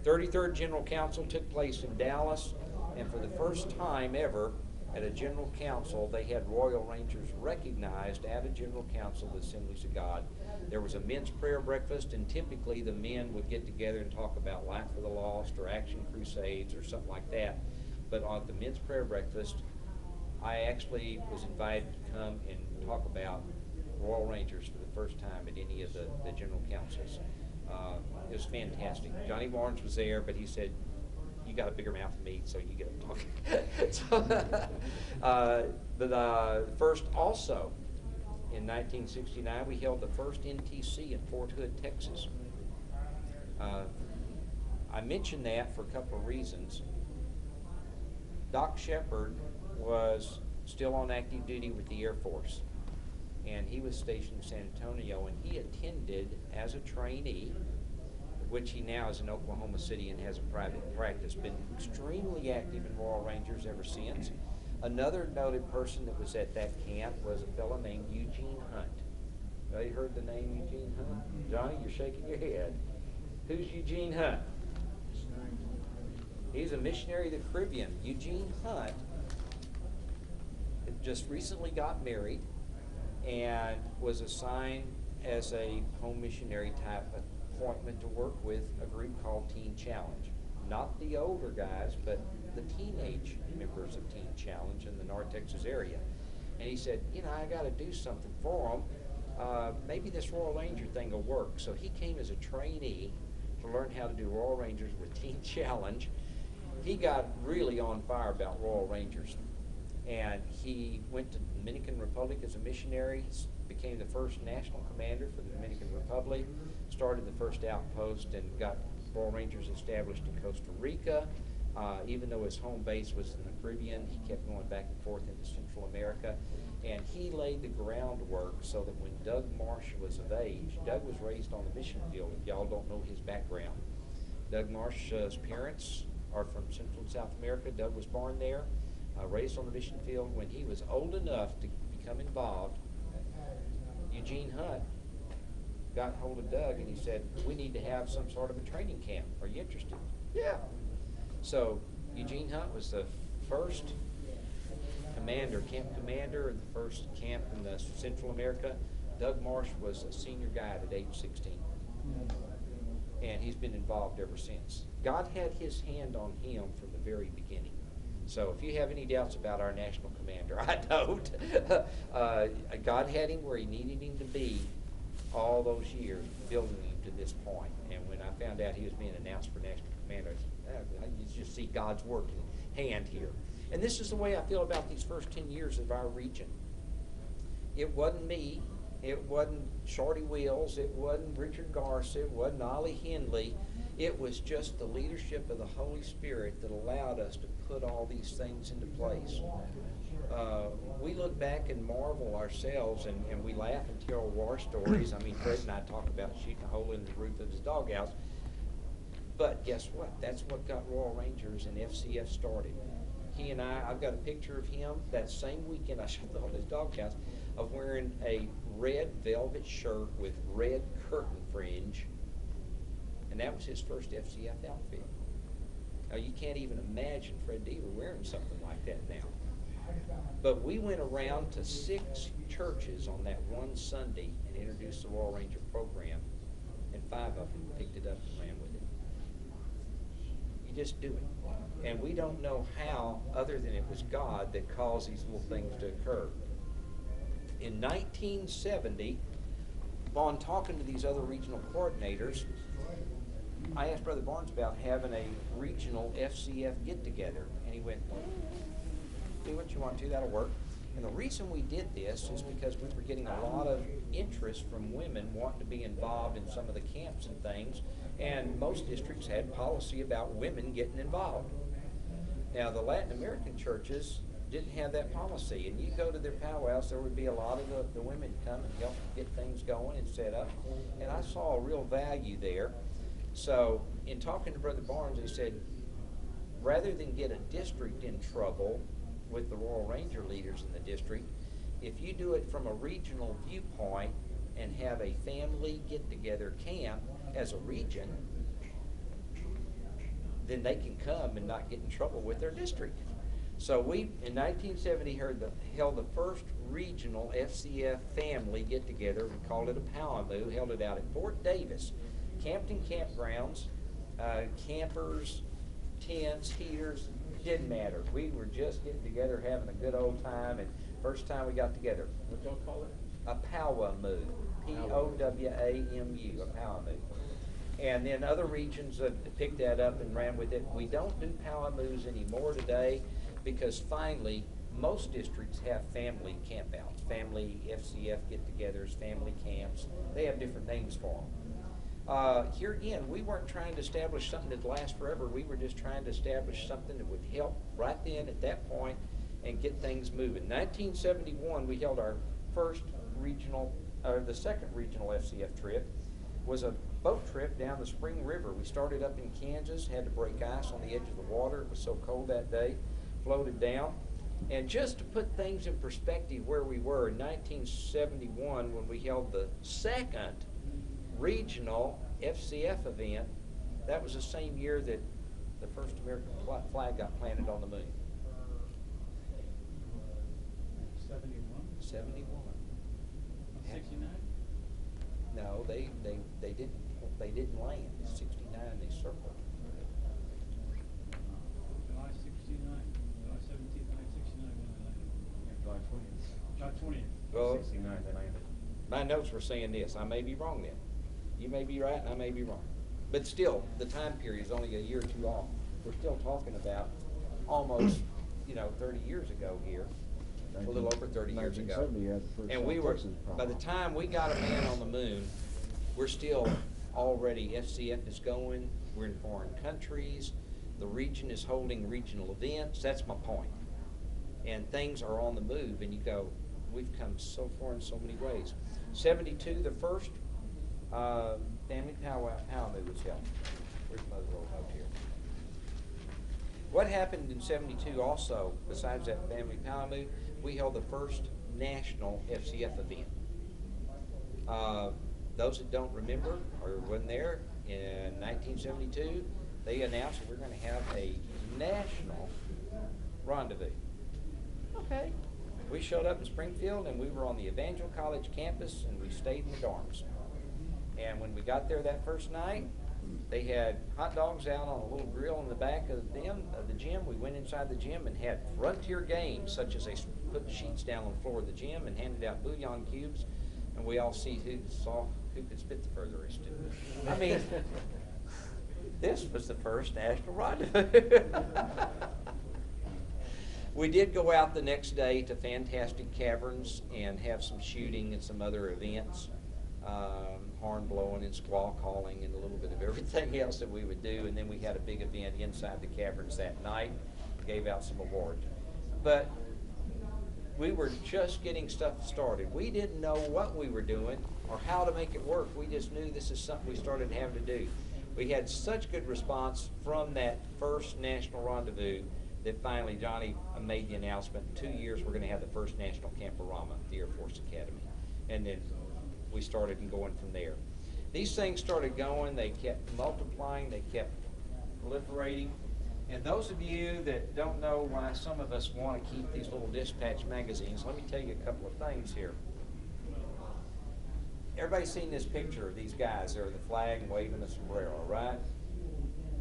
33rd General Council took place in Dallas, and for the first time ever at a General Council, they had Royal Rangers recognized at a General Council of the Assemblies of God. There was a men's prayer breakfast, and typically the men would get together and talk about Life for the Lost or Action Crusades or something like that. But on the men's prayer breakfast, I actually was invited to come and talk about Royal Rangers for the first time at any of the General Councils. It was fantastic. Johnny Barnes was there, but he said, you got a bigger mouth than me, so you get up talking. First, also, in 1969, we held the first NTC in Fort Hood, Texas. I mention that for a couple of reasons. Doc Shepard was still on active duty with the Air Force, and he was stationed in San Antonio, and he attended as a trainee, which he now is in Oklahoma City and has a private practice. Been extremely active in Royal Rangers ever since. Another noted person that was at that camp was a fellow named Eugene Hunt. You heard the name Eugene Hunt? Johnny, you're shaking your head. Who's Eugene Hunt? He's a missionary to the Caribbean. Eugene Hunt just recently got married and was assigned as a home missionary type appointment to work with a group called Teen Challenge. Not the older guys, but the teenage members of Teen Challenge in the North Texas area. And he said, you know, I got to do something for them. Maybe this Royal Ranger thing will work. So he came as a trainee to learn how to do Royal Rangers with Teen Challenge. He got really on fire about Royal Rangers. And he went to the Dominican Republic as a missionary, became the first national commander for the Dominican Republic, started the first outpost, and got Royal Rangers established in Costa Rica. Even though his home base was in the Caribbean, he kept going back and forth into Central America. And he laid the groundwork so that when Doug Marsh was of age, Doug was raised on the mission field, if y'all don't know his background. Doug Marsh's parents are from Central and South America. Doug was born there, raised on the mission field. When he was old enough to become involved, Eugene Hunt got hold of Doug and he said, we need to have some sort of a training camp. Are you interested? Yeah. So Eugene Hunt was the first camp commander in the first camp in the Central America. Doug Marsh was a senior guide at age 16. And he's been involved ever since. God had his hand on him from the very beginning. So if you have any doubts about our national commander, I don't. God had him where he needed him to be all those years, building him to this point. And when I found out he was being announced for national commander, you just see God's working hand here. And this is the way I feel about these first 10 years of our region. It wasn't me. It wasn't Shorty Wills. It wasn't Richard Garza. It wasn't Ollie Hindley. It was just the leadership of the Holy Spirit that allowed us to put all these things into place. We look back and marvel ourselves, and we laugh and tell war stories. I mean, Fred and I talk about shooting a hole in the roof of his doghouse. But guess what? That's what got Royal Rangers and FCF started. He and I've got a picture of him that same weekend I shot the hole in his doghouse, of wearing a red velvet shirt with red curtain fringe. And that was his first FCF outfit. Now, you can't even imagine Fred Deaver wearing something like that now. But we went around to 6 churches on that one Sunday and introduced the Royal Ranger program, and 5 of them picked it up and ran with it. You just do it. And we don't know how, other than it was God that caused these little things to occur. In 1970, on talking to these other regional coordinators, I asked Brother Barnes about having a regional FCF get-together, and he went, do what you want to, that'll work. And the reason we did this is because we were getting a lot of interest from women wanting to be involved in some of the camps and things, and most districts had policy about women getting involved. Now, the Latin American churches didn't have that policy, and you go to their powwows, there would be a lot of the women come and help get things going and set up, and I saw a real value there. So, in talking to Brother Barnes, he said, rather than get a district in trouble with the Royal Ranger leaders in the district, if you do it from a regional viewpoint and have a family get-together camp as a region, then they can come and not get in trouble with their district. So we, in 1970, held the first regional FCF family get-together. We called it a Powamoo, held it out at Fort Davis. Camped campgrounds, campers, tents, heaters, didn't matter. We were just getting together, having a good old time, and first time we got together. What y'all call it? A Powamoo, P-O-W-A-M-U, a Powamoo. And then other regions picked that up and ran with it. We don't do Powamoos anymore today because finally most districts have family campouts, family FCF get-togethers, family camps. They have different names for them. Here again, we weren't trying to establish something that lasts forever. We were just trying to establish something that would help right then at that point and get things moving. 1971, we held our first regional, the second regional FCF trip. Was a boat trip down the Spring River. We started up in Kansas, had to break ice on the edge of the water. It was so cold that day. Floated down. And just to put things in perspective where we were, in 1971, when we held the second regional FCF event, that was the same year that the first American flag got planted on the moon. 71? 71. 69? No, they didn't land. In 69 they circled. July 69. July 17th, 1969 when they landed. July 20th. July 20th. Well, 69 they landed. my notes were saying this. I may be wrong then. You may be right and I may be wrong. But still, the time period is only a year or two off. We're still talking about almost, 30 years ago here. A little over 30 years ago. 1970 had the first And we South were, Texas by the time we got a man on the moon, we're still already, FCF is going, we're in foreign countries, the region is holding regional events. That's my point. And things are on the move, and you go, we've come so far in so many ways. 72, the first family Powamoo was held. Where's Mother Roll Note here? What happened in 72 also, besides that family Powamoo, we held the first national FCF event. Those that don't remember or wasn't there, in 1972, they announced that we're going to have a national rendezvous. Okay. We showed up in Springfield, and we were on the Evangel College campus, and we stayed in the dorms. And when we got there that first night, they had hot dogs out on a little grill in the back of the gym. We went inside the gym and had frontier games, such as they put sheets down on the floor of the gym and handed out bouillon cubes, and we all see who could spit the furthest. I mean, this was the first national rendezvous. We did go out the next day to Fantastic Caverns and have some shooting and some other events. Horn blowing and squaw calling and a little bit of everything else that we would do, and then we had a big event inside the caverns that night, gave out some awards. But we were just getting stuff started. We didn't know what we were doing or how to make it work. We just knew this is something we started having to do. We had such good response from that first national rendezvous that finally Johnny made the announcement, in 2 years we're going to have the first national Camporama at the Air Force Academy. And then we started going from there. These things started going, they kept multiplying, they kept proliferating. And those of you that don't know why some of us want to keep these little dispatch magazines, let me tell you a couple of things here. Everybody's seen this picture of these guys. They're the flag and waving a sombrero, right?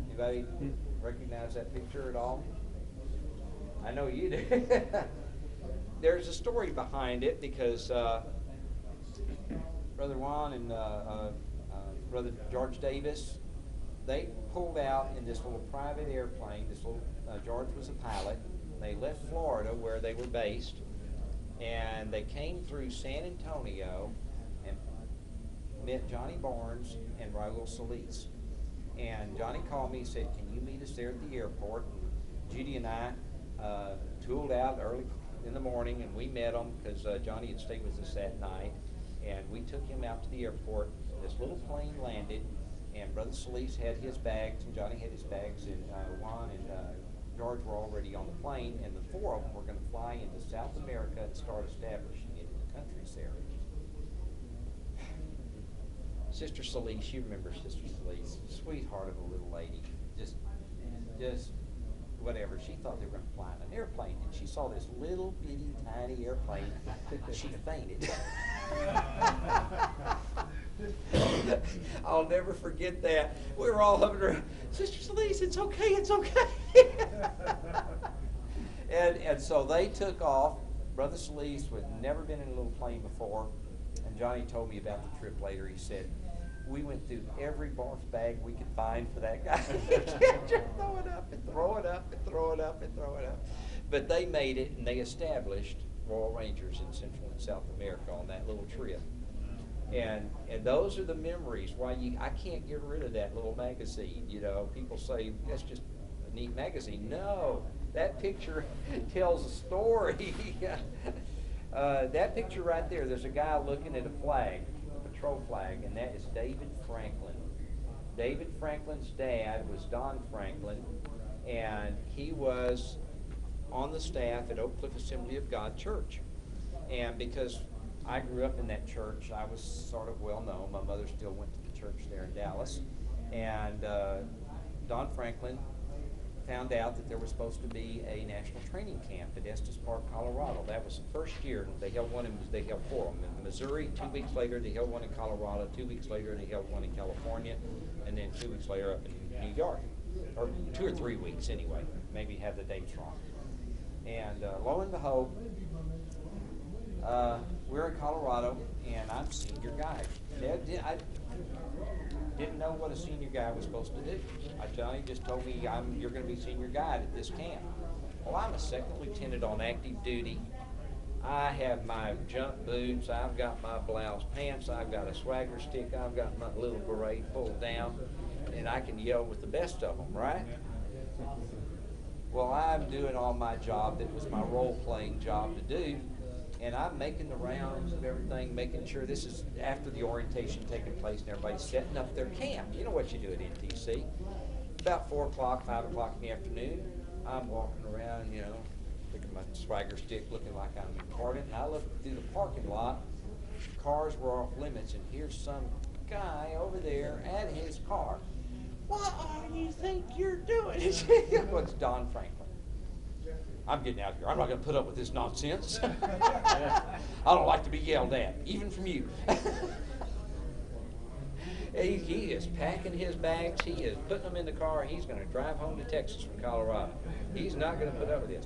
Anybody recognize that picture at all? I know you do. There's a story behind it because Brother Juan and Brother George Davis, they pulled out in this little private airplane. This little George was a pilot. They left Florida, where they were based, and they came through San Antonio and met Johnny Barnes and Raul Solis. And Johnny called me and said, "Can you meet us there at the airport?" And Judy and I tooled out early in the morning, and we met him because Johnny had stayed with us that night, and we took him out to the airport. This little plane landed, and Brother Solis had his bags, and Johnny had his bags, and Juan and George were already on the plane, and the four of them were going to fly into South America and start establishing it in the countries there. Sister Solis, you remember Sister Solis, sweetheart of a little lady, just whatever. She thought they were going to fly in an airplane, and she saw this little bitty tiny airplane. She fainted. I'll never forget that. We were all hugging her. Sister Solis, it's okay, it's okay. and so they took off. Brother Solis had never been in a little plane before, and Johnny told me about the trip later. He said, we went through every barf bag we could find for that guy. He kept just throw it up and throw it up and throw it up and throw it up. But they made it, and they established Royal Rangers in Central and South America on that little trip. And those are the memories why I can't get rid of that little magazine. You know, people say that's just a neat magazine. No, that picture tells a story. That picture right there, there's a guy looking at a flag, a patrol flag, and that is David Franklin. David Franklin's dad was Don Franklin, and he was on the staff at Oak Cliff Assembly of God Church. And because I grew up in that church, I was sort of well known. My mother still went to the church there in Dallas. And Don Franklin found out that there was supposed to be a national training camp at Estes Park, Colorado. That was the first year. They held one, they held four of them in Missouri. 2 weeks later, they held one in Colorado. 2 weeks later, they held one in California. And then 2 weeks later, up in New York. Or 2 or 3 weeks anyway. Maybe have the dates wrong. And lo and behold, we're in Colorado, and I'm senior guide. I didn't know what a senior guide was supposed to do. Johnny just told me, you're going to be senior guide at this camp. Well, I'm a second lieutenant on active duty. I have my jump boots, I've got my blouse pants, I've got a swagger stick, I've got my little beret pulled down, and I can yell with the best of them, right? Well, I'm doing all my job that was my role-playing job to do, and I'm making the rounds of everything, making sure this is after the orientation taking place and everybody's setting up their camp. You know what you do at NTC. About 4 o'clock, 5 o'clock in the afternoon, I'm walking around, you know, looking at my swagger stick, looking like I'm important. And I look through the parking lot, cars were off limits, and here's some guy over there at his car. What do you think you're doing? Well, it's Don Franklin. I'm getting out of here. I'm not going to put up with this nonsense. I don't like to be yelled at, even from you. He is packing his bags. He is putting them in the car. He's going to drive home to Texas from Colorado. He's not going to put up with this.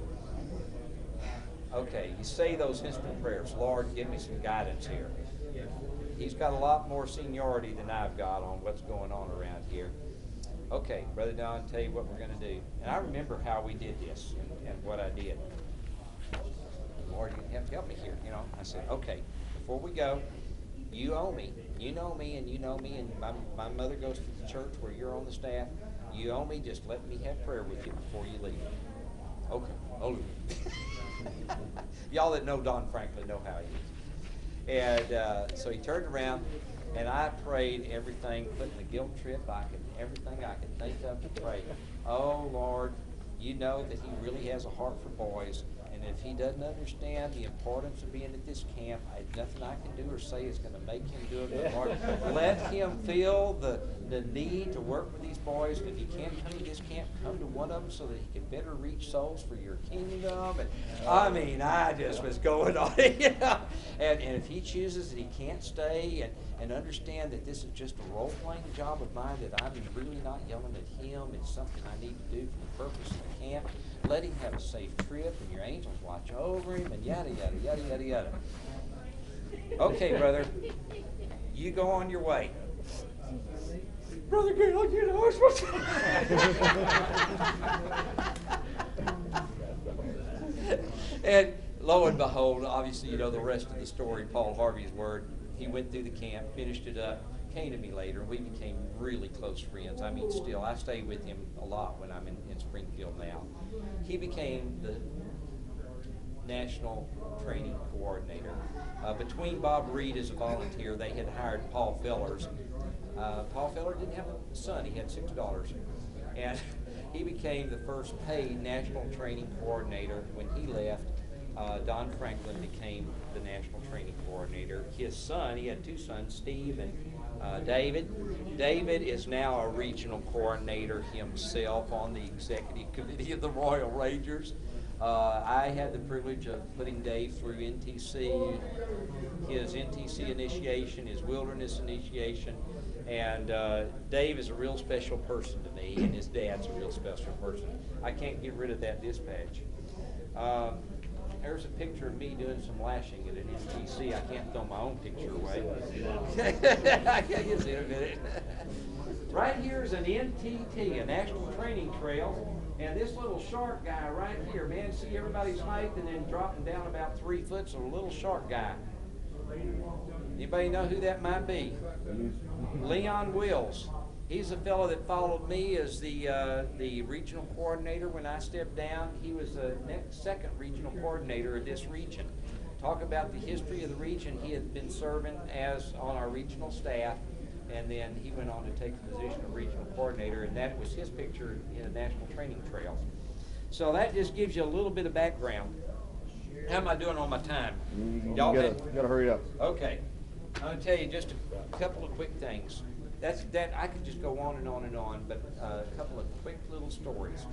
Okay, you say those instant prayers. Lord, give me some guidance here. He's got a lot more seniority than I've got on what's going on around here. Okay, Brother Don, tell you what we're going to do. And I remember how we did this and what I did. Lord, you have to help me here. You know, I said, okay, before we go, you owe me. You know me, and you know me, and my mother goes to the church where you're on the staff. You owe me. Just let me have prayer with you before you leave. Okay. Oh. Y'all that know Don Franklin know how he is. And so he turned around, and I prayed everything, putting the guilt trip, everything I could think of to pray. Oh, Lord, you know that he really has a heart for boys, and if he doesn't understand the importance of being at this camp, nothing I can do or say is going to make him do it. But Lord, let him feel the need to work with these boys. If he can't come to this camp, come to one of them so that he can better reach souls for your kingdom. And I mean, I just was going on it, you know. And if he chooses that he can't stay and understand that this is just a role-playing job of mine, that I'm really not yelling at him, it's something I need to do for the purpose of the camp, let him have a safe trip, and your angels watch over him, and yada, yada, yada, yada, yada. Okay, brother, you go on your way. Brother Gell, you know, and lo and behold, obviously you know the rest of the story, Paul Harvey's word. He went through the camp, finished it up, came to me later, and we became really close friends. I mean, still, I stay with him a lot when I'm in Springfield now. He became the national training coordinator. Between Bob Reed as a volunteer, they had hired Paul Fellers. Paul Feller didn't have a son, he had 6 daughters. And he became the first paid national training coordinator. When he left, Don Franklin became the national training coordinator. His son, he had 2 sons, Steve and David. David is now a regional coordinator himself on the executive committee of the Royal Rangers. I had the privilege of putting Dave through NTC, his NTC initiation, his wilderness initiation, and Dave is a real special person to me, and his dad's a real special person. I can't get rid of that dispatch. There's a picture of me doing some lashing at an NTC. I can't throw my own picture away. I can't get it in a minute. Right here is an NTT, a National Training Trail. And this little shark guy right here, man, see everybody's height and then dropping down about 3 foot, so a little shark guy. Anybody know who that might be? Leon Wills. He's the fellow that followed me as the regional coordinator when I stepped down. He was the second regional coordinator of this region. Talk about the history of the region. He had been serving as on our regional staff, and then he went on to take the position of regional coordinator, and that was his picture in the National Training Trails. So that just gives you a little bit of background. How am I doing on my time? You Y'all gotta hurry up. Okay. I'm going to tell you just a couple of quick things. That I could just go on and on and on, but a couple of quick little stories.